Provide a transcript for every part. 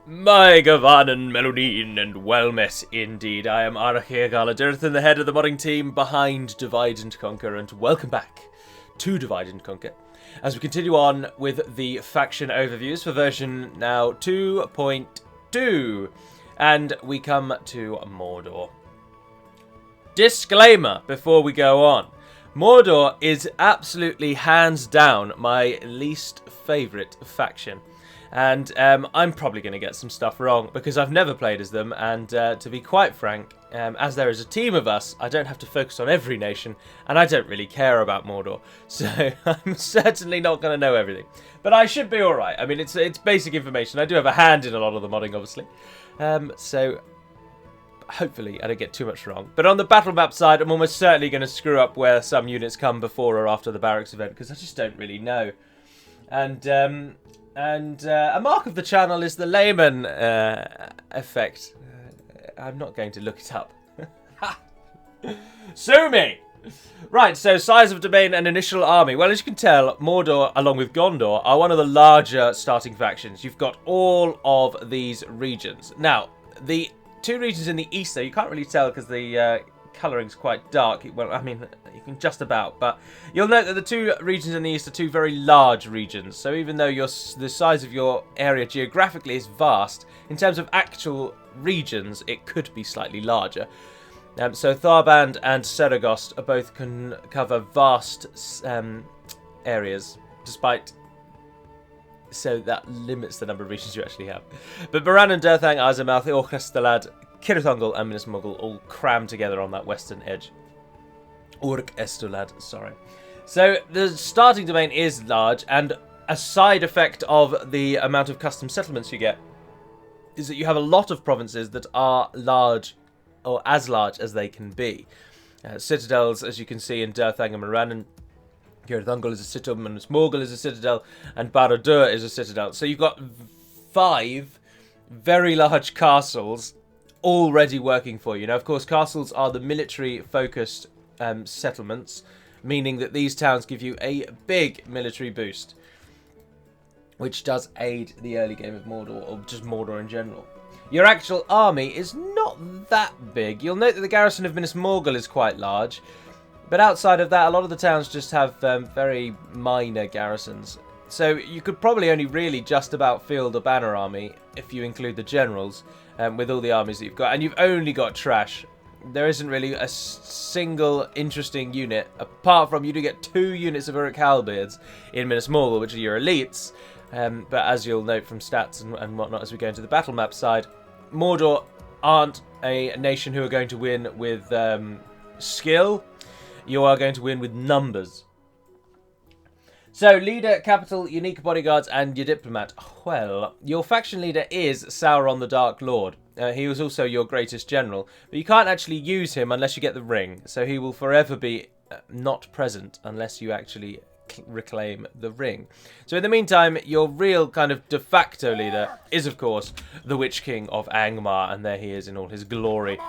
My Gavanen Melodine and well met indeed. I am Arachir Galadirthan, the head of the modding team behind Divide and Conquer, and welcome back to Divide and Conquer as we continue on with the faction overviews for version now 2.2, and we come to Mordor. Disclaimer before we go on. Mordor is absolutely hands down my least favourite faction. And I'm probably going to get some stuff wrong because I've never played as them, and to be quite frank, as there is a team of us, I don't have to focus on every nation, and I don't really care about Mordor, so I'm certainly not going to know everything. But I should be alright. I mean, it's basic information. I do have a hand in a lot of the modding, obviously, so hopefully I don't get too much wrong. But on the battle map side, I'm almost certainly going to screw up where some units come before or after the barracks event, because I just don't really know. And a mark of the channel is the layman effect. I'm not going to look it up. Sue me! Right, so size of domain and initial army. Well, as you can tell, Mordor, along with Gondor, are one of the larger starting factions. You've got all of these regions. Now, the two regions in the east, though, you can't really tell because the colouring's quite dark. Well, I mean, you can just about, but you'll note that the two regions in the east are two very large regions. So even though the size of your area geographically is vast, in terms of actual regions, it could be slightly larger. So Tharband and Saragost both can cover vast areas, despite... So that limits the number of regions you actually have. But Moran and Durthang, Azamath, Orc Estelad, Cirithongol and Minas Morgul all crammed together on that western edge. Orc Estelad, sorry. So the starting domain is large, and a side effect of the amount of custom settlements you get is that you have a lot of provinces that are large, or as large as they can be. Citadels, as you can see in Durthang and Moran, Cirithongol is a citadel, Minas Morgul is a citadel, and Barad-dûr is a citadel. So you've got 5 very large castles already working for you. Now, of course, castles are the military-focused settlements, meaning that these towns give you a big military boost, which does aid the early game of Mordor, or just Mordor in general. Your actual army is not that big. You'll note that the garrison of Minas Morgul is quite large, but outside of that, a lot of the towns just have very minor garrisons. So you could probably only really just about field a banner army, if you include the generals, with all the armies that you've got. And you've only got trash. There isn't really a single interesting unit, apart from you do get 2 units of Uruk Halberds in Minas Morgul, which are your elites. But as you'll note from stats and whatnot as we go into the battle map side, Mordor aren't a nation who are going to win with skill. You are going to win with numbers. So, leader, capital, unique bodyguards, and your diplomat. Well, your faction leader is Sauron the Dark Lord. He was also your greatest general, but you can't actually use him unless you get the ring. So he will forever be not present unless you actually reclaim the ring. So in the meantime, your real kind of de facto leader is, of course, the Witch King of Angmar, and there he is in all his glory.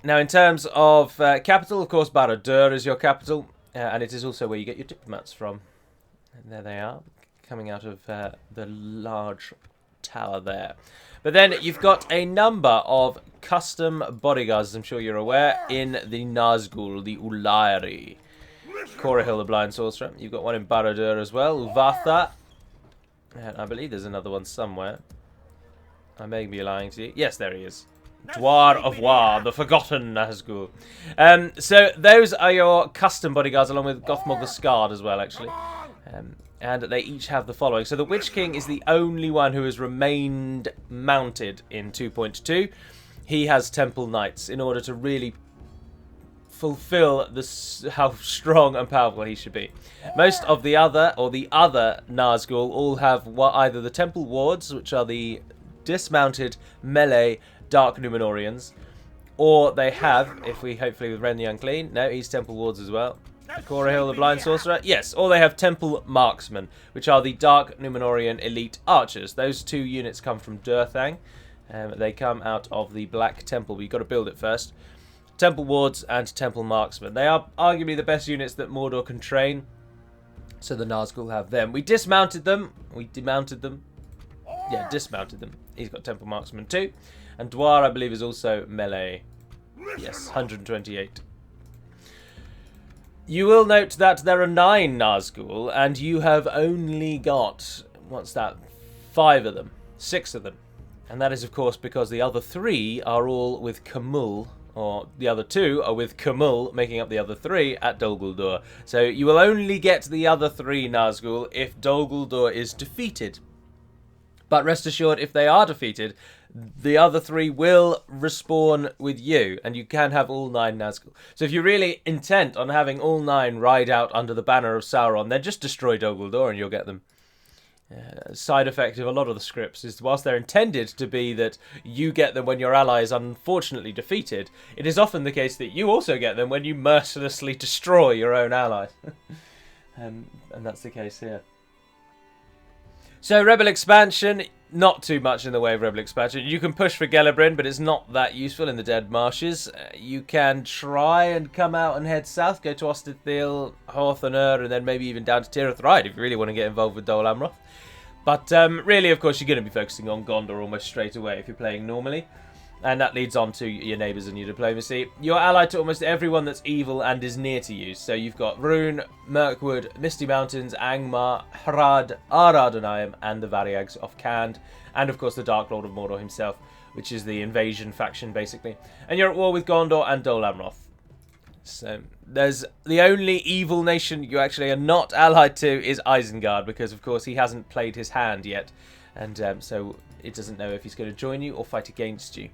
Now, in terms of capital, of course, Barad-dûr is your capital, and it is also where you get your diplomats from. And there they are, coming out of the large tower there. But then you've got a number of custom bodyguards, as I'm sure you're aware, in the Nazgul, the Ulairi. Corahil, the Blind Sorcerer. You've got one in Barad-dûr as well, Uvatha. And I believe there's another one somewhere. I may be lying to you. Yes, there he is. Dwar of War, the Forgotten Nazgul. So those are your custom bodyguards, along with Gothmog the Scarred as well, actually. And they each have the following. So the Witch King is the only one who has remained mounted in 2.2. He has Temple Knights in order to really fulfill how strong and powerful he should be. Most of the other Nazgul all have either the Temple Wards, which are the dismounted melee Dark Numenorians, or they have, if we hopefully with Ren the Unclean, no, he's Temple Wards as well. Corahil, the Blind Sorcerer, yes, or they have Temple Marksmen, which are the Dark Numenorian elite archers. Those 2 units come from Durthang. They come out of the Black Temple, but you've got to build it first. Temple Wards and Temple Marksmen. They are arguably the best units that Mordor can train, so the Nazgul have them. We dismounted them, we demounted them, dismounted them. He's got Temple Marksman too. And Dwar, I believe, is also melee. Yes, 128. You will note that there are 9 Nazgul, and you have only got, what's that, 5 of them. 6 of them. And that is, of course, because the other 3 are all with Khamul, or the other 2 are with Khamul, making up the other 3 at Dol Guldur. So you will only get the other 3 Nazgul if Dol Guldur is defeated. But rest assured, if they are defeated, the other 3 will respawn with you, and you can have all 9 Nazgul. So if you're really intent on having all 9 ride out under the banner of Sauron, then just destroy Dol Guldur and you'll get them. Side effect of a lot of the scripts is, whilst they're intended to be that you get them when your ally is unfortunately defeated, it is often the case that you also get them when you mercilessly destroy your own allies. And that's the case here. So, Rebel expansion, not too much in the way of Rebel expansion. You can push for Gelebrin, but it's not that useful in the Dead Marshes. You can try and come out and head south, go to Ostithil, Horthanur, and then maybe even down to Tirith Ride if you really want to get involved with Dol Amroth. But really, of course, you're going to be focusing on Gondor almost straight away if you're playing normally. And that leads on to your neighbours and your diplomacy. You're allied to almost everyone that's evil and is near to you. So you've got Rune, Mirkwood, Misty Mountains, Angmar, Hrad, Ar-Adonayim, and the Variags of Khand. And, of course, the Dark Lord of Mordor himself, which is the invasion faction, basically. And you're at war with Gondor and Dol Amroth. So there's the only evil nation you actually are not allied to is Isengard, because, of course, he hasn't played his hand yet. And so it doesn't know if he's going to join you or fight against you.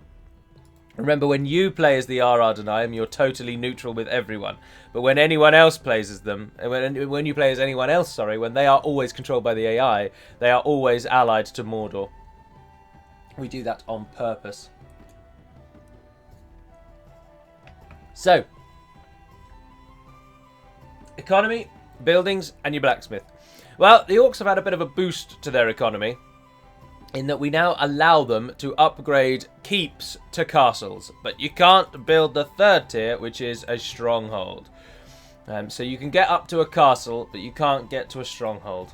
Remember, when you play as the Ar-Adonayim, you're totally neutral with everyone. But when anyone else plays as them, when you play as anyone else, when they are always controlled by the AI, they are always allied to Mordor. We do that on purpose. So, economy, buildings, and your blacksmith. Well, the Orcs have had a bit of a boost to their economy, in that we now allow them to upgrade keeps to castles. But you can't build the 3rd tier, which is a stronghold. So you can get up to a castle, but you can't get to a stronghold.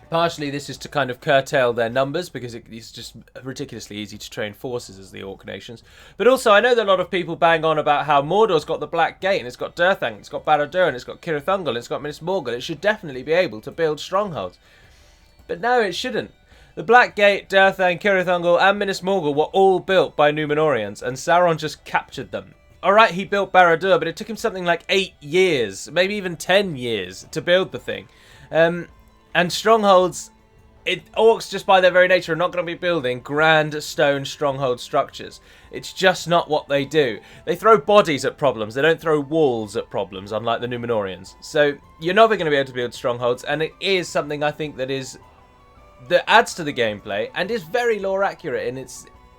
Partially this is to kind of curtail their numbers, because it's just ridiculously easy to train forces as the Orc nations. But also, I know that a lot of people bang on about how Mordor's got the Black Gate, and it's got Durthang, it's got Barad-dûr, and it's got Cirith Ungol, and it's got Minas Morgul. It should definitely be able to build strongholds. But no, it shouldn't. The Black Gate, Durthang, Cirith Ungol, and Minas Morgul were all built by Númenóreans, and Sauron just captured them. Alright, he built Barad-dûr, but it took him something like 8 years, maybe even 10 years, to build the thing. And strongholds, Orcs, just by their very nature, are not going to be building grand stone stronghold structures. It's just not what they do. They throw bodies at problems, they don't throw walls at problems, unlike the Númenóreans. So, you're never going to be able to build strongholds, and it is something I think that adds to the gameplay and is very lore accurate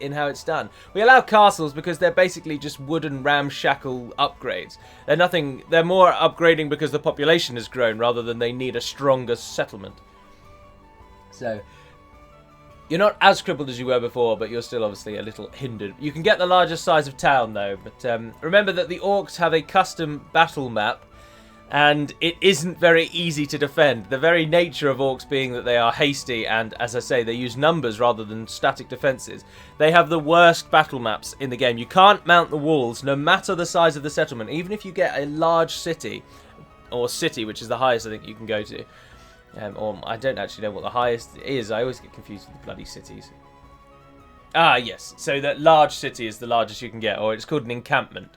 in how it's done. We allow castles because they're basically just wooden ramshackle upgrades. They're more upgrading because the population has grown rather than they need a stronger settlement. So you're not as crippled as you were before, but you're still obviously a little hindered. You can get the largest size of town though, but remember that the Orcs have a custom battle map, and it isn't very easy to defend. The very nature of Orcs being that they are hasty and, as I say, they use numbers rather than static defences. They have the worst battle maps in the game. You can't mount the walls no matter the size of the settlement. Even if you get a large city, or city, which is the highest I think you can go to. Or I don't actually know what the highest is. I always get confused with the bloody cities. Ah, yes. So that large city is the largest you can get, or it's called an encampment.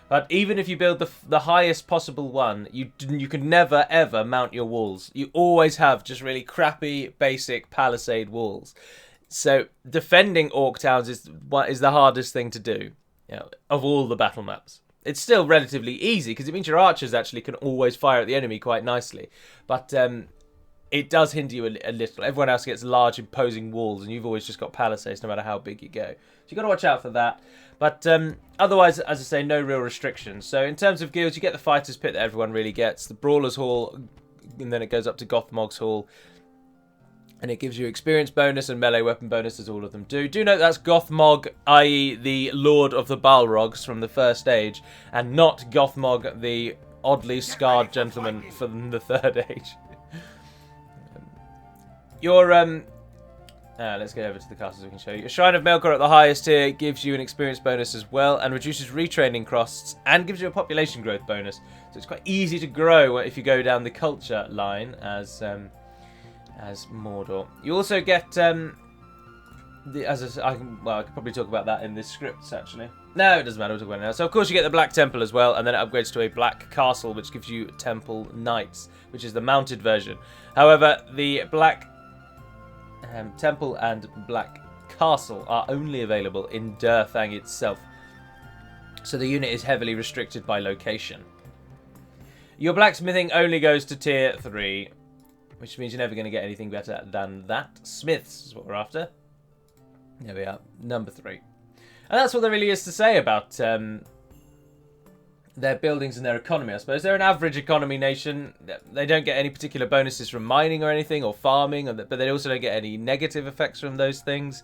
But even if you build the highest possible one, you can never, ever mount your walls. You always have just really crappy, basic palisade walls. So defending Orc towns is the hardest thing to do, of all the battle maps. It's still relatively easy, because it means your archers actually can always fire at the enemy quite nicely. But it does hinder you a little. Everyone else gets large, imposing walls, and you've always just got palisades no matter how big you go. So you've got to watch out for that. But otherwise, as I say, no real restrictions. So in terms of guilds, you get the Fighters Pit that everyone really gets, the Brawlers Hall, and then it goes up to Gothmog's Hall. And it gives you experience bonus and melee weapon bonus, as all of them do. Do note that's Gothmog, i.e. the Lord of the Balrogs from the first age, and not Gothmog, the oddly scarred gentleman from the third age. Your Let's go over to the castles we can show you. A Shrine of Melkor at the highest tier gives you an experience bonus as well and reduces retraining costs and gives you a population growth bonus. So it's quite easy to grow if you go down the culture line as Mordor. You also get I could probably talk about that in this script actually. No, it doesn't matter. We'll talk about it now. So of course you get the Black Temple as well, and then it upgrades to a Black Castle, which gives you Temple Knights, which is the mounted version. However, the Black Temple and Black Castle are only available in DaC itself, so the unit is heavily restricted by location. Your blacksmithing only goes to tier 3, which means you're never going to get anything better than that. Smiths is what we're after. There we are, number 3. And that's what there really is to say about their buildings and their economy, I suppose. They're an average economy nation. They don't get any particular bonuses from mining or anything, or farming, but they also don't get any negative effects from those things.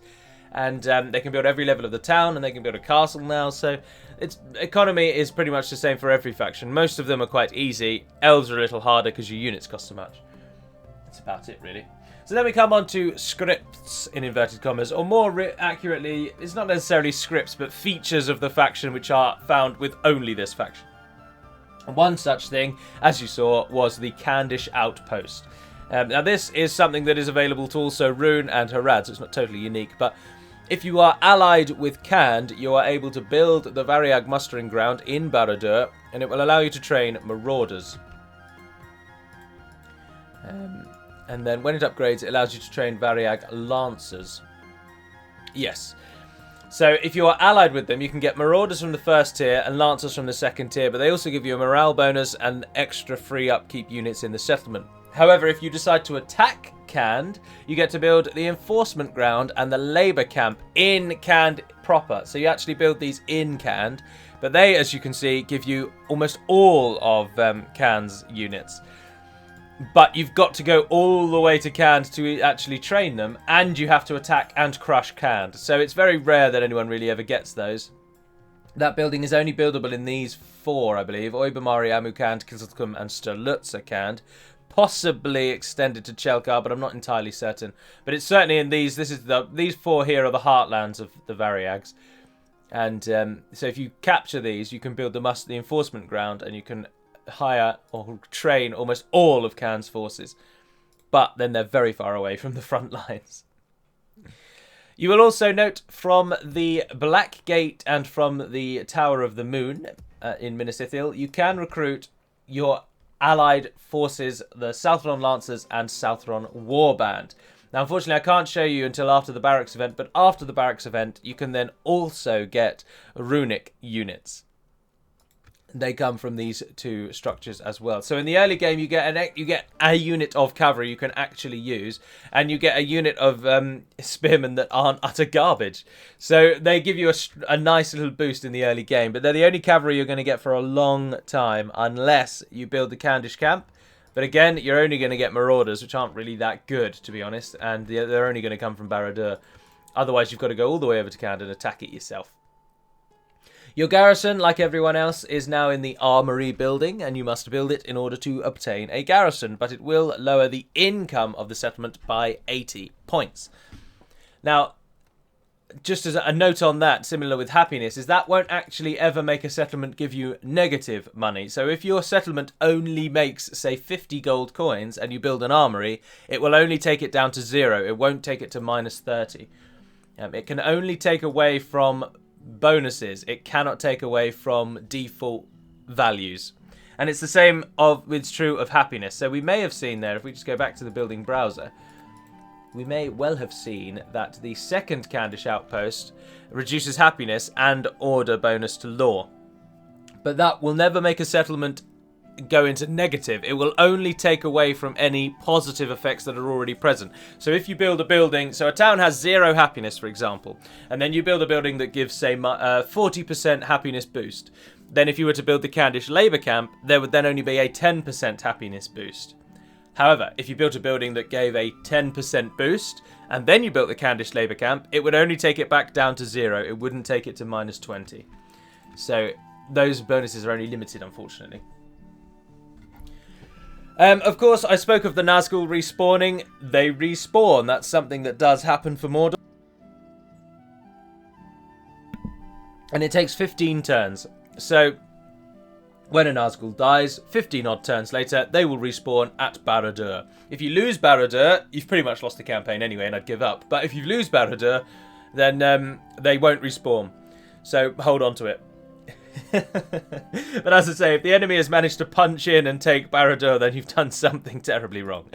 And they can build every level of the town, and they can build a castle now. So its economy is pretty much the same for every faction. Most of them are quite easy. Elves are a little harder because your units cost so much. That's about it, really. So then we come on to scripts, in inverted commas, or more accurately, it's not necessarily scripts, but features of the faction which are found with only this faction. And one such thing, as you saw, was the Candish Outpost. Now this is something that is available to also Rune and Harad, so it's not totally unique, but if you are allied with Cand, you are able to build the Variag mustering ground in Barad-dûr, and it will allow you to train marauders. And then when it upgrades, it allows you to train Variag Lancers. Yes. So if you are allied with them, you can get Marauders from the first tier and Lancers from the second tier, but they also give you a morale bonus and extra free upkeep units in the settlement. However, if you decide to attack Cand, you get to build the enforcement ground and the labour camp in Cand proper. So you actually build these in Cand, but they, as you can see, give you almost all of Cand's units. But you've got to go all the way to Cand to actually train them, and you have to attack and crush Cand. So it's very rare that anyone really ever gets those. That building is only buildable in these 4, I believe. Oibamari, Amu-Cand, Kisilkum, and Sturlutza-Cand. Possibly extended to Chelkar, but I'm not entirely certain. But it's certainly in these. These 4 here are the heartlands of the Variags. And so if you capture these, you can build the enforcement ground, and you can hire or train almost all of Cand's forces, but then they're very far away from the front lines. You will also note from the Black Gate and from the Tower of the Moon in Minas Ithil, you can recruit your allied forces, the Sauron Lancers and Sauron War Band. Now, unfortunately, I can't show you until after the Barracks event, but after the Barracks event, you can then also get Runic Units. They come from these 2 structures as well. So in the early game, you get a unit of cavalry you can actually use, and you get a unit of spearmen that aren't utter garbage. So they give you a nice little boost in the early game, but they're the only cavalry you're going to get for a long time unless you build the Candish camp. But again, you're only going to get marauders, which aren't really that good, to be honest, and they're only going to come from Barad-dûr. Otherwise, you've got to go all the way over to Cand and attack it yourself. Your garrison, like everyone else, is now in the armory building, and you must build it in order to obtain a garrison, but it will lower the income of the settlement by 80 points. Now, just as a note on that, similar with happiness, is that won't actually ever make a settlement give you negative money. So if your settlement only makes, say, 50 gold coins and you build an armory, it will only take it down to 0. It won't take it to minus 30. It can only take away from bonuses. It cannot take away from default values. And it's the same it's true of happiness. So we may have seen there, if we just go back to the building browser, we may well have seen that the second Candish outpost reduces happiness and order bonus to law. But that will never make a settlement go into negative. It will only take away from any positive effects that are already present. So if you build a building, so a town has 0 happiness, for example, and then you build a building that gives, say, 40% happiness boost, then if you were to build the Candish labour camp, there would then only be a 10% happiness boost. However, if you built a building that gave a 10% boost, and then you built the Candish labour camp, it would only take it back down to 0. It wouldn't take it to minus 20. So those bonuses are only limited, unfortunately. Of course, I spoke of the Nazgul respawning. They respawn. That's something that does happen for Mordor. And it takes 15 turns. So, when a Nazgul dies, 15 odd turns later, they will respawn at Barad-dûr. If you lose Barad-dûr, you've pretty much lost the campaign anyway, and I'd give up. But if you lose Barad-dûr, then they won't respawn. So, hold on to it. But as I say, if the enemy has managed to punch in and take Barad-dûr, then you've done something terribly wrong.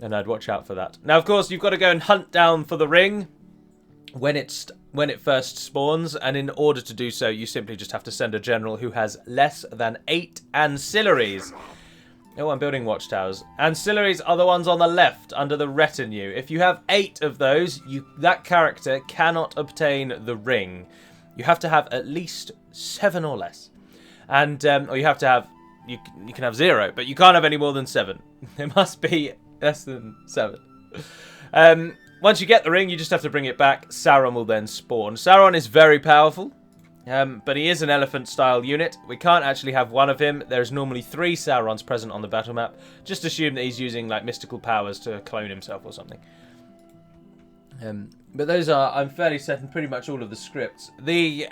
And I'd watch out for that. Now, of course, you've got to go and hunt down for the ring when it first spawns, and in order to do so, you simply just have to send a general who has less than 8 ancillaries. Oh, I'm building watchtowers. Ancillaries are the ones on the left, under the retinue. If you have 8 of those, that character cannot obtain the ring. You have to have at least 7 or less. And, or you have to have, you can have 0, but you can't have any more than 7. It must be less than 7. Once you get the ring, you just have to bring it back. Sauron will then spawn. Sauron is very powerful, but he is an elephant-style unit. We can't actually have one of him. There's normally 3 Saurons present on the battle map. Just assume that he's using like mystical powers to clone himself or something. But those are, I'm fairly certain, pretty much all of the scripts. The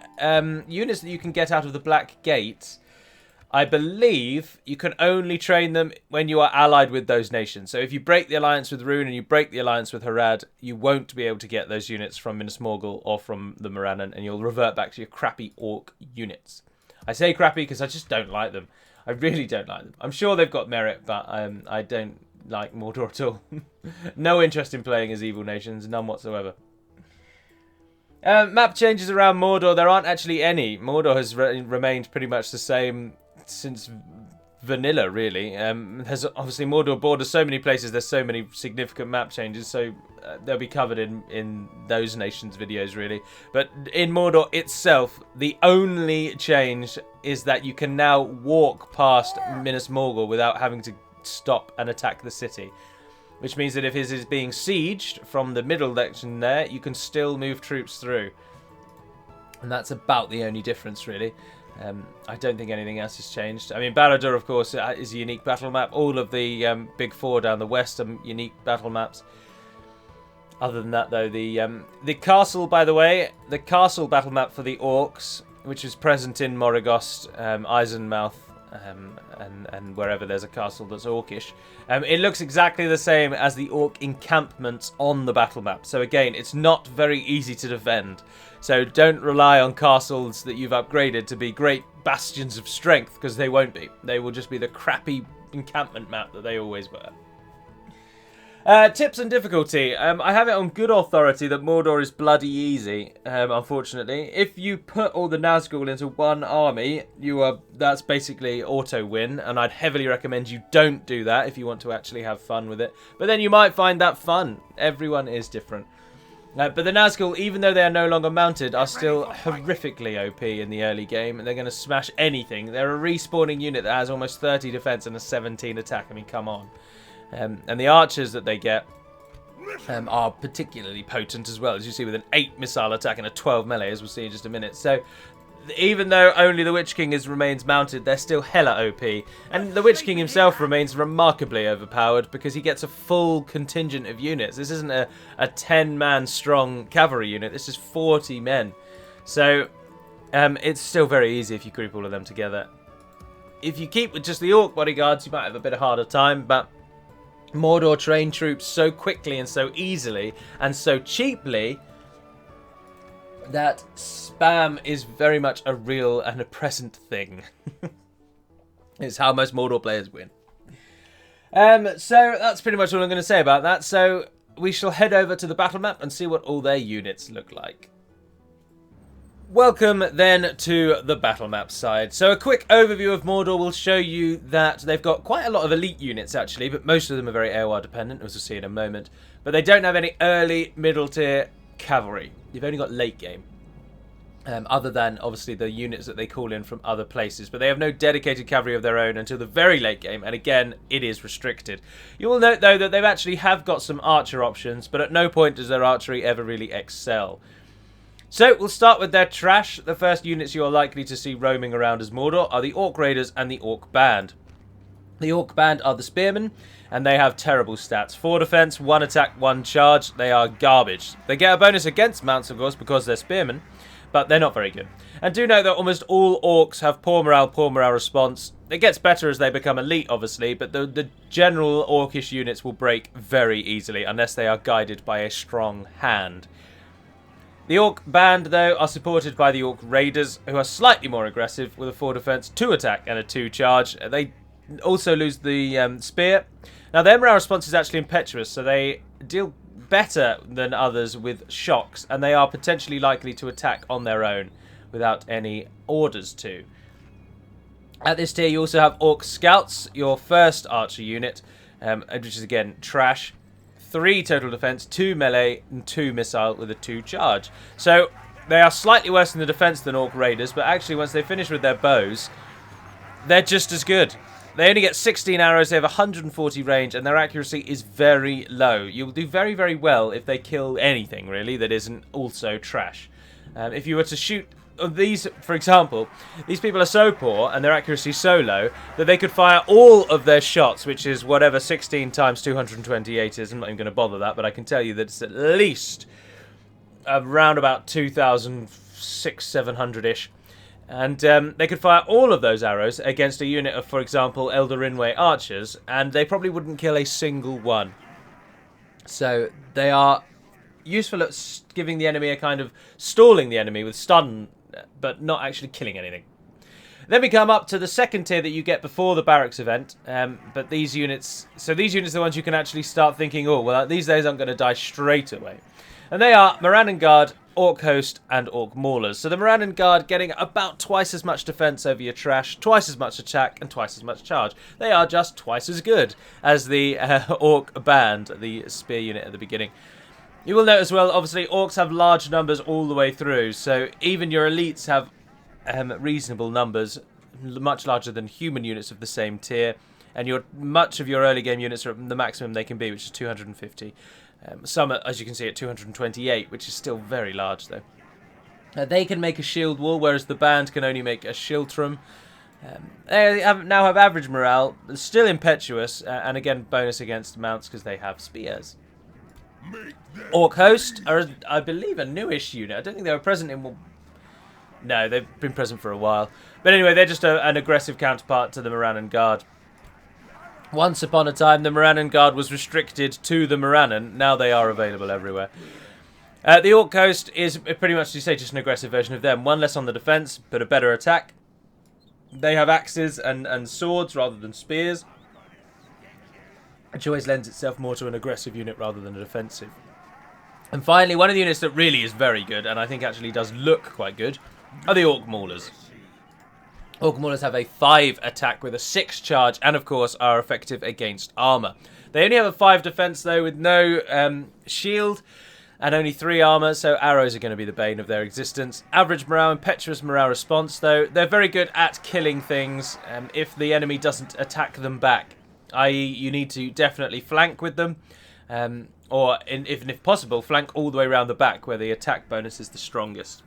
units that you can get out of the Black Gate, I believe you can only train them when you are allied with those nations. So if you break the alliance with Rune and you break the alliance with Harad, you won't be able to get those units from Minas Morgul or from the Morannon, and you'll revert back to your crappy orc units. I say crappy because I just don't like them. I really don't like them. I'm sure they've got merit, but I don't like Mordor at all. No interest in playing as evil nations, none whatsoever. Map changes around Mordor, there aren't actually any. Mordor has remained pretty much the same since vanilla, really. There's obviously Mordor borders so many places, there's so many significant map changes, so they'll be covered in those nations' videos, really. But in Mordor itself, the only change is that you can now walk past Minas Morgul without having to stop and attack the city. Which means that if it is being sieged from the middle section there, you can still move troops through. And that's about the only difference, really. I don't think anything else has changed. I mean, Barad-dûr, of course, is a unique battle map. All of the big 4 down the west are unique battle maps. Other than that, though, the castle, by the way, the castle battle map for the orcs, which is present in Morrigost, Eisenmouth, and wherever there's a castle that's orcish, it looks exactly the same as the orc encampments on the battle map. So again, it's not very easy to defend. So don't rely on castles that you've upgraded to be great bastions of strength, because they won't be. They will just be the crappy encampment map that they always were. Tips and difficulty. I have it on good authority that Mordor is bloody easy, unfortunately. If you put all the Nazgul into one army, that's basically auto-win, and I'd heavily recommend you don't do that if you want to actually have fun with it. But then you might find that fun. Everyone is different. But the Nazgul, even though they are no longer mounted, are still horrifically OP in the early game, and they're going to smash anything. They're a respawning unit that has almost 30 defense and a 17 attack. I mean, come on. And the archers that they get are particularly potent as well, as you see, with an 8 missile attack and a 12 melee, as we'll see in just a minute. So even though only the Witch King remains mounted, they're still hella OP. And the Witch King himself remains remarkably overpowered because he gets a full contingent of units. This isn't a 10-man strong cavalry unit, this is 40 men. So it's still very easy if you group all of them together. If you keep with just the Orc Bodyguards, you might have a bit of harder time, but Mordor train troops so quickly and so easily and so cheaply that spam is very much a real and a present thing. It's how most Mordor players win. So that's pretty much all I'm going to say about that. So we shall head over to the battle map and see what all their units look like. Welcome then to the battle map side. So a quick overview of Mordor will show you that they've got quite a lot of elite units actually, but most of them are very AOR dependent, as we'll see in a moment. But they don't have any early, middle tier cavalry. You've only got late game. Other than obviously the units that they call in from other places, but they have no dedicated cavalry of their own until the very late game, and again it is restricted. You will note though that they've actually have got some archer options, but at no point does their archery ever really excel. So we'll start with their trash. The first units you are likely to see roaming around as Mordor are the Orc Raiders and the Orc Band. The Orc Band are the Spearmen, and they have terrible stats. 4 defense, 1 attack, 1 charge. They are garbage. They get a bonus against mounts, of course, because they're Spearmen, but they're not very good. And do note that almost all Orcs have poor morale response. It gets better as they become elite, obviously, but the general Orcish units will break very easily unless they are guided by a strong hand. The Orc Band, though, are supported by the Orc Raiders, who are slightly more aggressive with a 4 defense, 2 attack, and a 2 charge. They also lose the Spear. Now, their morale response is actually impetuous, so they deal better than others with shocks, and they are potentially likely to attack on their own without any orders to. At this tier, you also have Orc Scouts, your first archer unit, which is, again, trash. 3 total defense, 2 melee, and 2 missile with a 2 charge. So, they are slightly worse in the defense than Orc Raiders, but actually, once they finish with their bows, they're just as good. They only get 16 arrows, they have 140 range, and their accuracy is very low. You'll do very, very well if they kill anything, really, that isn't also trash. If you were to shoot these, for example, these people are so poor, and their accuracy so low, that they could fire all of their shots, which is whatever 16 times 228 is. I'm not even going to bother that, but I can tell you that it's at least around about 2,600-700-ish. And they could fire all of those arrows against a unit of, for example, Eldarinwe archers, and they probably wouldn't kill a single one. So they are useful at giving the enemy a kind of stalling the enemy with stun, but not actually killing anything. Then we come up to the second tier that you get before the barracks event. But these units, are the ones you can actually start thinking, oh, well, these days I'm going to die straight away. And they are Morannon Guard, Orc Host, and Orc Maulers. So the Morannon Guard getting about twice as much defense over your trash, twice as much attack, and twice as much charge. They are just twice as good as the Orc Band, the spear unit at the beginning. You will note as well, obviously, Orcs have large numbers all the way through, so even your elites have reasonable numbers, much larger than human units of the same tier, and much of your early game units are at the maximum they can be, which is 250. Some, as you can see, at 228, which is still very large, though. They can make a shield wall, whereas the band can only make a schildtrum. They now have average morale, still impetuous, and again, bonus against mounts because they have spears. Orc Host are, I believe, a newish unit. I don't think they were present in... No, they've been present for a while. But anyway, they're just an aggressive counterpart to the Morannon Guard. Once upon a time, the Morannon Guard was restricted to the Morannon. Now they are available everywhere. The Orc Host is pretty much, as you say, just an aggressive version of them. 1 less on the defense, but a better attack. They have axes and swords rather than spears, which always lends itself more to an aggressive unit rather than a defensive. And finally, one of the units that really is very good, and I think actually does look quite good, are the Orc Maulers. Orc Maulers have a 5 attack with a 6 charge, and of course are effective against armor. They only have a 5 defense though, with no shield, and only 3 armor, so arrows are going to be the bane of their existence. Average morale, impetuous morale response though. They're very good at killing things if the enemy doesn't attack them back. I.e. you need to definitely flank with them, or if possible, flank all the way around the back where the attack bonus is the strongest.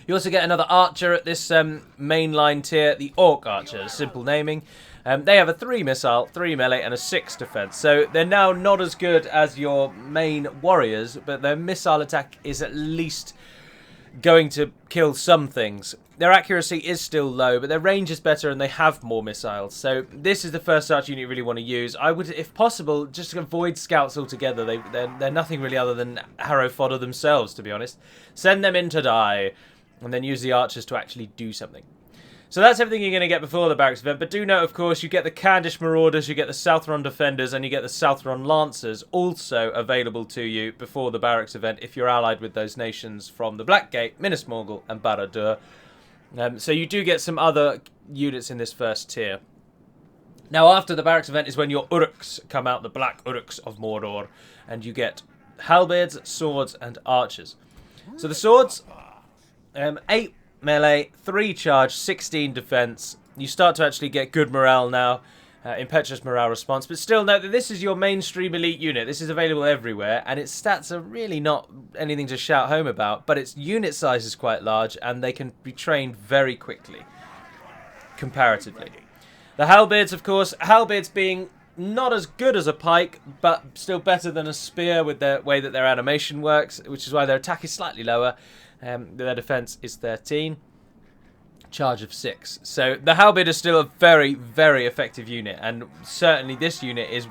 You also get another archer at this mainline tier, the Orc Archer, simple naming. They have a 3 missile, 3 melee, and a 6 defense. So they're now not as good as your main warriors, but their missile attack is at least going to kill some things. Their accuracy is still low, but their range is better and they have more missiles. So this is the first archer unit you really want to use. I would, if possible, just avoid scouts altogether. They're nothing really other than harrow fodder themselves, to be honest. Send them in to die, and then use the archers to actually do something. So that's everything you're going to get before the barracks event. But do note, of course, you get the Candish Marauders, you get the Southron Defenders, and you get the Southron Lancers also available to you before the barracks event if you're allied with those nations from the Blackgate, Minas Morgul, and Barad-dûr. So you do get some other units in this first tier. Now, after the barracks event is when your Uruks come out, the Black Uruks of Mordor, and you get halberds, swords, and archers. So the swords, 8 melee, 3 charge, 16 defense. You start to actually get good morale now, impetuous morale response, but still note that this is your mainstream elite unit. This is available everywhere, and its stats are really not anything to shout home about, but its unit size is quite large, and they can be trained very quickly, comparatively. The halberds, of course, halberds being not as good as a pike, but still better than a spear with the way that their animation works, which is why their attack is slightly lower. Their defense is 13. Charge of 6. So the halberd is still a very, very effective unit, and certainly this unit is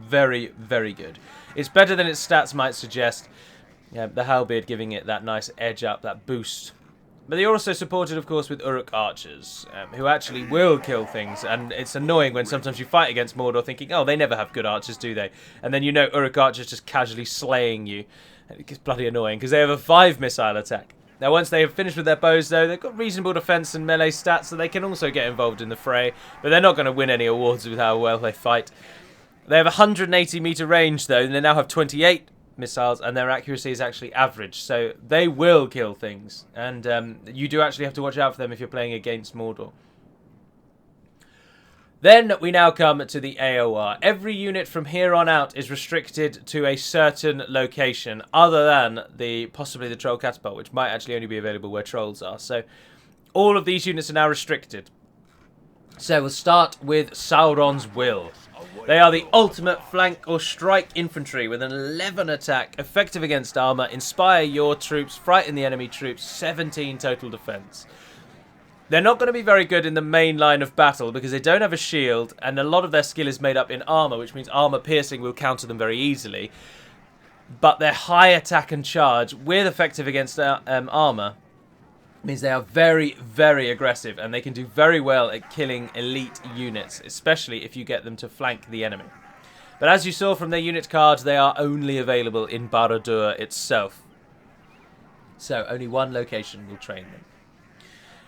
very, very good. It's better than its stats might suggest. The halberd giving it that nice edge up, that boost. But they're also supported, of course, with Orc Archers, who actually will kill things. And it's annoying when sometimes you fight against Mordor thinking, oh, they never have good archers, do they? And then you know Orc Archers just casually slaying you. It gets bloody annoying, because they have a 5 missile attack. Now, once they have finished with their bows, though, they've got reasonable defense and melee stats, so they can also get involved in the fray. But they're not going to win any awards with how well they fight. They have 180 meter range, though, and they now have 28 missiles, and their accuracy is actually average, so they will kill things, and you do actually have to watch out for them if you're playing against Mordor. Then we now come to the AOR. Every unit from here on out is restricted to a certain location, other than possibly the Troll Catapult, which might actually only be available where trolls are. So all of these units are now restricted. So we'll start with Sauron's Wills. They are the ultimate flank or strike infantry with an 11 attack, effective against armor, inspire your troops, frighten the enemy troops, 17 total defense. They're not going to be very good in the main line of battle because they don't have a shield, and a lot of their skill is made up in armor, which means armor piercing will counter them very easily. But their high attack and charge, with effective against armor, means they are very, very aggressive, and they can do very well at killing elite units, especially if you get them to flank the enemy. But as you saw from their unit cards, they are only available in Barad-dûr itself. So only one location will train them.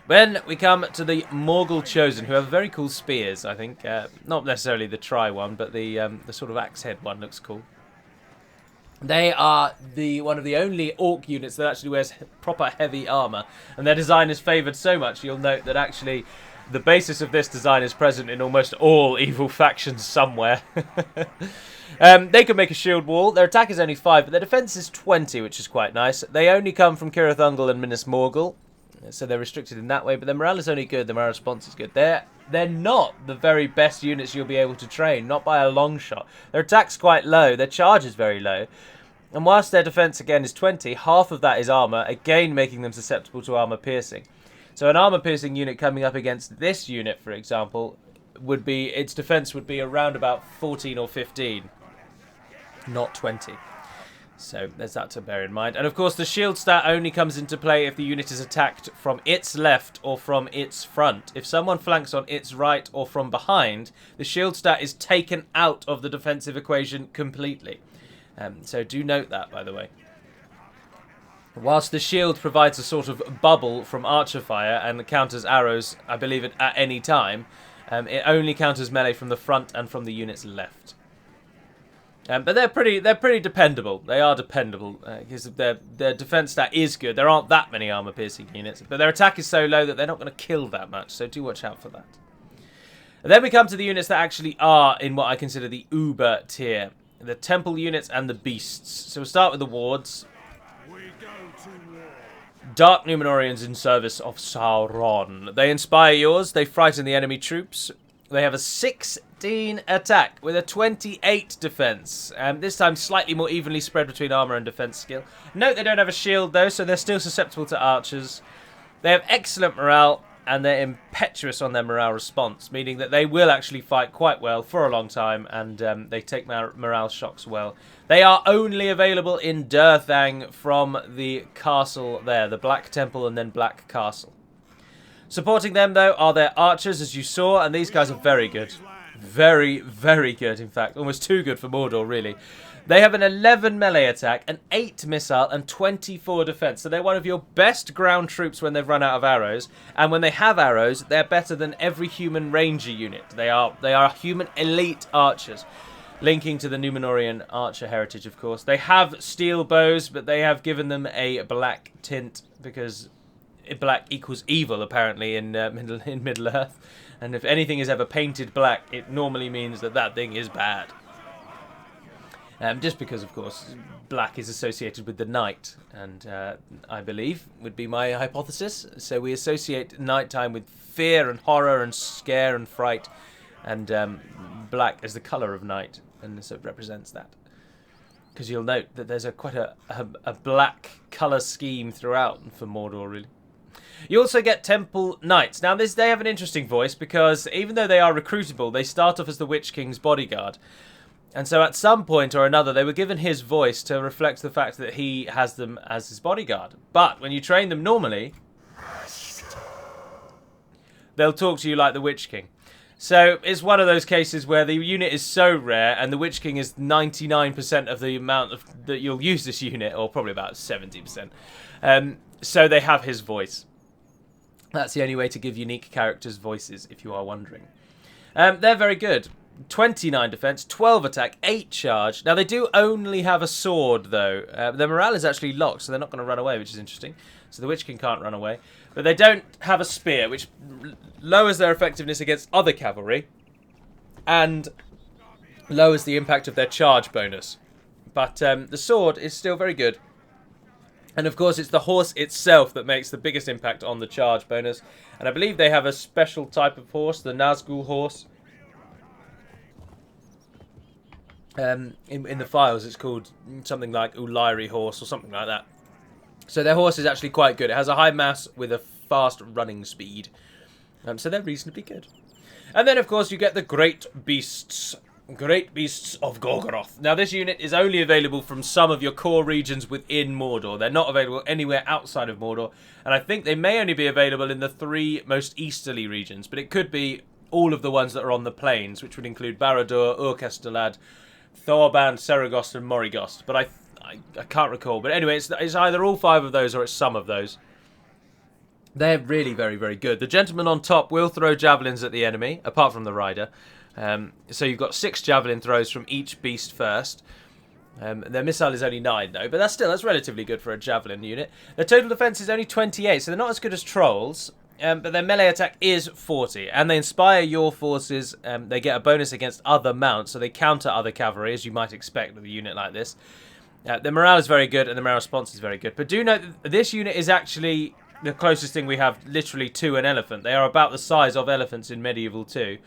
When we come to the Morgul Chosen, who have very cool spears, I think. Not necessarily the tri one, but the sort of axe head one looks cool. They are one of the only orc units that actually wears proper heavy armor, and their design is favoured so much you'll note that actually the basis of this design is present in almost all evil factions somewhere. They can make a shield wall. Their attack is only 5, but their defense is 20, which is quite nice. They only come from Cirith Ungol and Minas Morgul, so they're restricted in that way, but their morale is only good. Their morale response is good. They're not the very best units you'll be able to train, not by a long shot. Their attack's quite low, their charge is very low, and whilst their defense again is 20, half of that is armor, again making them susceptible to armor piercing. So an armor piercing unit coming up against this unit, for example, its defense would be around about 14 or 15, not 20. So there's that to bear in mind. And of course the shield stat only comes into play if the unit is attacked from its left or from its front. If someone flanks on its right or from behind, the shield stat is taken out of the defensive equation completely. So do note that, by the way. Whilst the shield provides a sort of bubble from archer fire and counters arrows, I believe, at any time, it only counters melee from the front and from the unit's left. But they're pretty dependable. They are dependable because their defense stat is good. There aren't that many armor-piercing units, but their attack is so low that they're not going to kill that much. So do watch out for that. And then we come to the units that actually are in what I consider the Uber tier: the Temple units and the Beasts. So we'll start with the Wards. Dark Numenorians in service of Sauron. They inspire yours. They frighten the enemy troops. They have a 16 attack with a 28 defense. This time slightly more evenly spread between armor and defense skill. Note they don't have a shield though, so they're still susceptible to archers. They have excellent morale, and they're impetuous on their morale response, meaning that they will actually fight quite well for a long time, and they take morale shocks well. They are only available in Durthang from the castle there, the Black Temple and then Black Castle. Supporting them, though, are their archers, as you saw, and these guys are very good. Very, very good, in fact. Almost too good for Mordor, really. They have an 11 melee attack, an 8 missile, and 24 defense. So they're one of your best ground troops when they've run out of arrows. And when they have arrows, they're better than every human ranger unit. They are human elite archers, linking to the Numenorian archer heritage, of course. They have steel bows, but they have given them a black tint because black equals evil, apparently, in Middle-earth. And if anything is ever painted black, it normally means that that thing is bad. Just because, of course, black is associated with the night, and I believe would be my hypothesis. So we associate nighttime with fear and horror and scare and fright, and black is the colour of night, and so it represents that. Because you'll note that there's quite a black colour scheme throughout for Mordor, really. You also get Temple Knights. Now, they have an interesting voice, because even though they are recruitable, they start off as the Witch King's bodyguard. And so at some point or another, they were given his voice to reflect the fact that he has them as his bodyguard. But when you train them normally, they'll talk to you like the Witch King. So it's one of those cases where the unit is so rare, and the Witch King is 99% of the amount that you'll use this unit, or probably about 70%. So they have his voice. That's the only way to give unique characters voices, if you are wondering. They're very good. 29 defense, 12 attack, 8 charge. Now, they do only have a sword, though. Their morale is actually locked, so they're not going to run away, which is interesting. So the Witch King can't run away. But they don't have a spear, which lowers their effectiveness against other cavalry and lowers the impact of their charge bonus. But the sword is still very good. And of course, it's the horse itself that makes the biggest impact on the charge bonus. And I believe they have a special type of horse, the Nazgul horse. In the files, it's called something like Ulyri horse or something like that. So their horse is actually quite good. It has a high mass with a fast running speed. So they're reasonably good. And then, of course, you get the Great Beasts. Great Beasts of Gorgoroth. Now, this unit is only available from some of your core regions within Mordor. They're not available anywhere outside of Mordor. And I think they may only be available in the 3 most easterly regions. But it could be all of the ones that are on the plains, which would include Barad-dûr, Urkestalad, Thorband, Saragost, and Morrigost. But I can't recall. But anyway, it's either all 5 of those or it's some of those. They're really very, very good. The gentleman on top will throw javelins at the enemy, apart from the rider. So you've got 6 javelin throws from each beast first. Their missile is only 9, though. But that's relatively good for a javelin unit. Their total defense is only 28, so they're not as good as trolls. But their melee attack is 40. And they inspire your forces. They get a bonus against other mounts, so they counter other cavalry, as you might expect with a unit like this. The morale is very good, and the morale response is very good. But do note that this unit is actually the closest thing we have literally to an elephant. They are about the size of elephants in Medieval 2.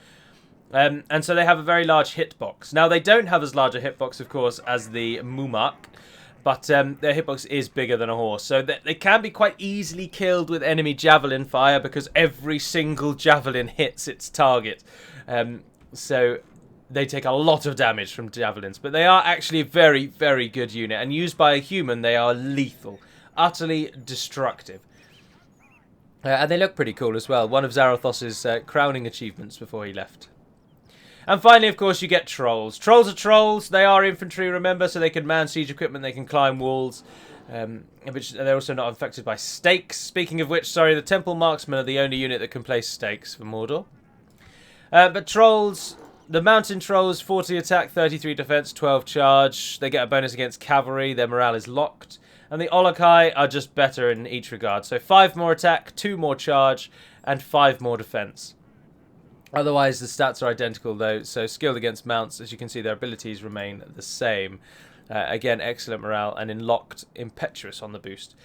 And so they have a very large hitbox. Now, they don't have as large a hitbox, of course, as the Mumak, but their hitbox is bigger than a horse. So they can be quite easily killed with enemy javelin fire because every single javelin hits its target. So they take a lot of damage from javelins, but they are actually a very, very good unit. And used by a human, they are lethal, utterly destructive. And they look pretty cool as well. One of Zarathos's crowning achievements before he left. And finally, of course, you get trolls. Trolls are trolls. They are infantry, remember, so they can man siege equipment. They can climb walls. Which they're also not affected by stakes. Speaking of which, sorry, the Temple Marksmen are the only unit that can place stakes for Mordor. But trolls, the mountain trolls, 40 attack, 33 defense, 12 charge. They get a bonus against cavalry. Their morale is locked. And the Olokai are just better in each regard. So 5 more attack, 2 more charge, and 5 more defense. Otherwise, the stats are identical, though. So skilled against mounts, as you can see, their abilities remain the same. Again, excellent morale, and in locked, impetuous on the boost.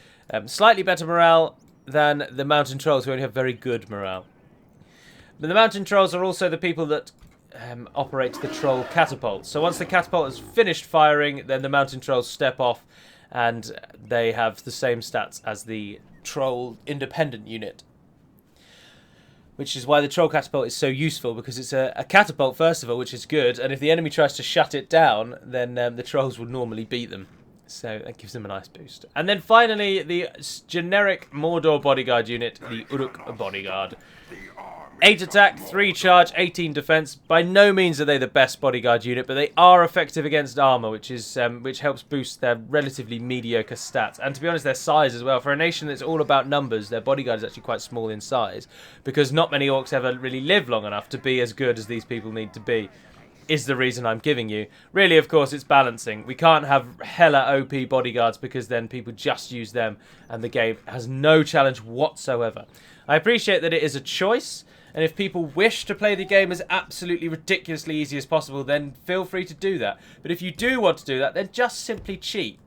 Slightly better morale than the mountain trolls, who only have very good morale. But the mountain trolls are also the people that operate the troll catapult. So once the catapult has finished firing, then the mountain trolls step off, and they have the same stats as the troll independent unit. Which is why the troll catapult is so useful, because it's a catapult, first of all, which is good, and if the enemy tries to shut it down, then the trolls will normally beat them. So that gives them a nice boost. And then finally, the generic Mordor bodyguard unit, the Uruk bodyguard. 8 attack, 3 charge, 18 defense. By no means are they the best bodyguard unit, but they are effective against armor, which helps boost their relatively mediocre stats. And to be honest, their size as well. For a nation that's all about numbers, their bodyguard is actually quite small in size, because not many orcs ever really live long enough to be as good as these people need to be, is the reason I'm giving you. Really, of course, it's balancing. We can't have hella OP bodyguards, because then people just use them, and the game has no challenge whatsoever. I appreciate that it is a choice, and if people wish to play the game as absolutely ridiculously easy as possible, then feel free to do that. But if you do want to do that, then just simply cheat.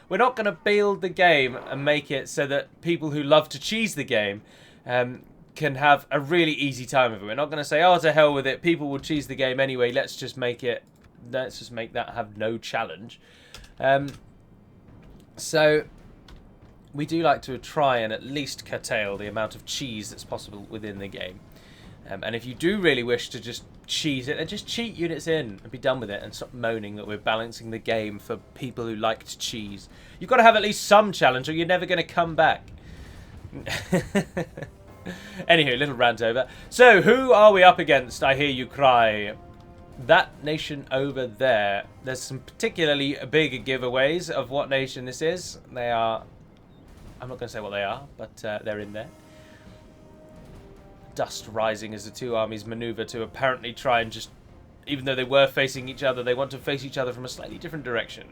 we're not going to build the game and make it so that people who love to cheese the game can have a really easy time with it. We're not going to say, oh, to hell with it, people will cheese the game anyway, let's just make that have no challenge. So we do like to try and at least curtail the amount of cheese that's possible within the game. And if you do really wish to just cheese it, then just cheat units in and be done with it, and stop moaning that we're balancing the game for people who like to cheese. You've got to have at least some challenge or you're never going to come back. Anywho, little rant over. So, who are we up against? I hear you cry. That nation over there. There's some particularly big giveaways of what nation this is. They are... I'm not going to say what they are, but they're in there. Dust rising as the two armies maneuver to apparently try and just... Even though they were facing each other, they want to face each other from a slightly different direction.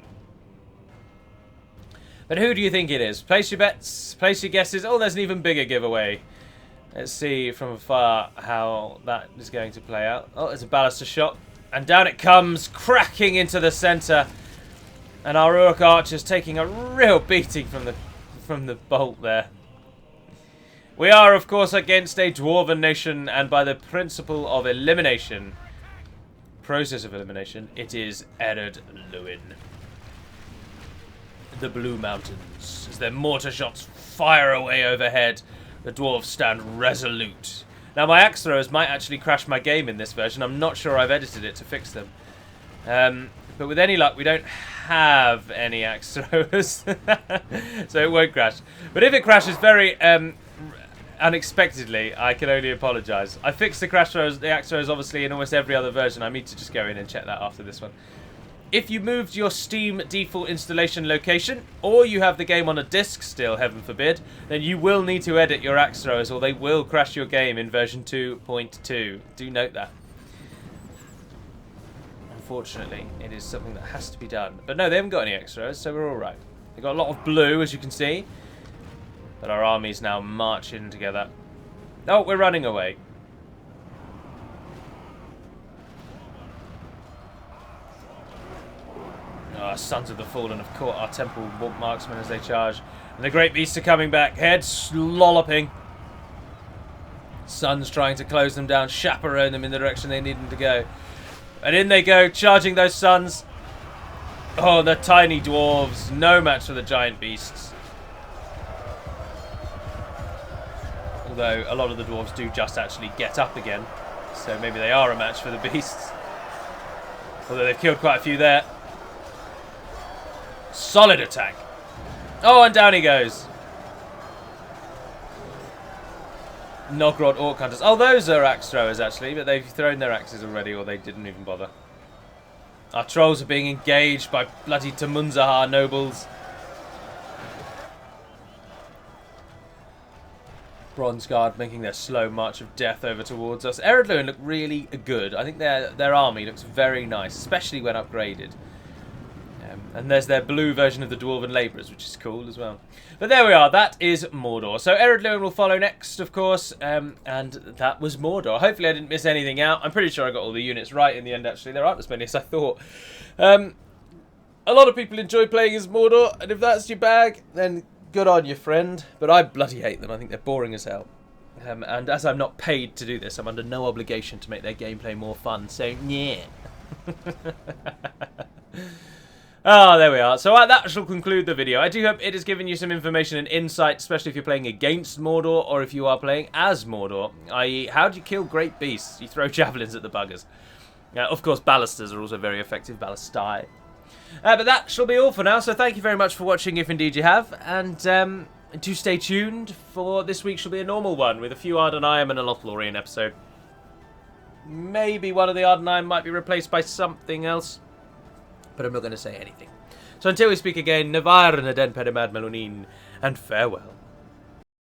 But who do you think it is? Place your bets, place your guesses. Oh, there's an even bigger giveaway. Let's see from afar how that is going to play out. Oh, there's a ballista shot. And down it comes, cracking into the centre. And our Orc Archer's taking a real beating from the bolt there. We are, of course, against a Dwarven nation, and by the principle of elimination, process of elimination, it is Ered Luin. The Blue Mountains. As their mortar shots fire away overhead, the dwarves stand resolute. Now, my axe throwers might actually crash my game in this version. I'm not sure I've edited it to fix them. But with any luck, we don't have any axe throwers. So it won't crash. But if it crashes very unexpectedly, I can only apologise. I fixed the axe throwers obviously in almost every other version. I need to just go in and check that after this one. If you moved your Steam default installation location, or you have the game on a disc still, heaven forbid, then you will need to edit your axe throwers, or they will crash your game in version 2.2. Do note that. Unfortunately, it is something that has to be done. But no, they haven't got any axe throwers, so we're alright. They've got a lot of blue, as you can see. But our armies now march in together. Oh, we're running away. Oh, Sons of the Fallen have caught our temple marksmen as they charge. And the great beasts are coming back. Heads lolloping. Sons trying to close them down, chaperone them in the direction they need them to go. And in they go, charging those sons. Oh, the tiny dwarves. No match for the giant beasts. Although a lot of the dwarves do just actually get up again. So maybe they are a match for the beasts. Although they've killed quite a few there. Solid attack. Oh, and down he goes. Nogrod Orc Hunters. Oh, those are axe throwers, actually, but they've thrown their axes already, or they didn't even bother. Our trolls are being engaged by bloody Tamunzahar nobles. Bronze Guard making their slow march of death over towards us. Ered Luin look really good. I think their army looks very nice, especially when upgraded. And there's their blue version of the Dwarven Labourers, which is cool as well. But there we are. That is Mordor. So Ered Luin will follow next, of course. And that was Mordor. Hopefully I didn't miss anything out. I'm pretty sure I got all the units right in the end, actually. There aren't as many as I thought. A lot of people enjoy playing as Mordor. And if that's your bag, then good on you, friend. But I bloody hate them. I think they're boring as hell. And as I'm not paid to do this, I'm under no obligation to make their gameplay more fun. So, yeah. Ah, there we are. So that shall conclude the video. I do hope it has given you some information and insight, especially if you're playing against Mordor or if you are playing as Mordor, i.e. how do you kill great beasts? You throw javelins at the buggers. Of course, ballistas are also very effective, ballistae. But that shall be all for now, so thank you very much for watching, if indeed you have, and do stay tuned, for this week shall be a normal one, with a few Ardenheim and a Lothlorien episode. Maybe one of the Ardenheim might be replaced by something else. But I'm not going to say anything. So until we speak again, Navar Naden Pedimad Melonin, and farewell.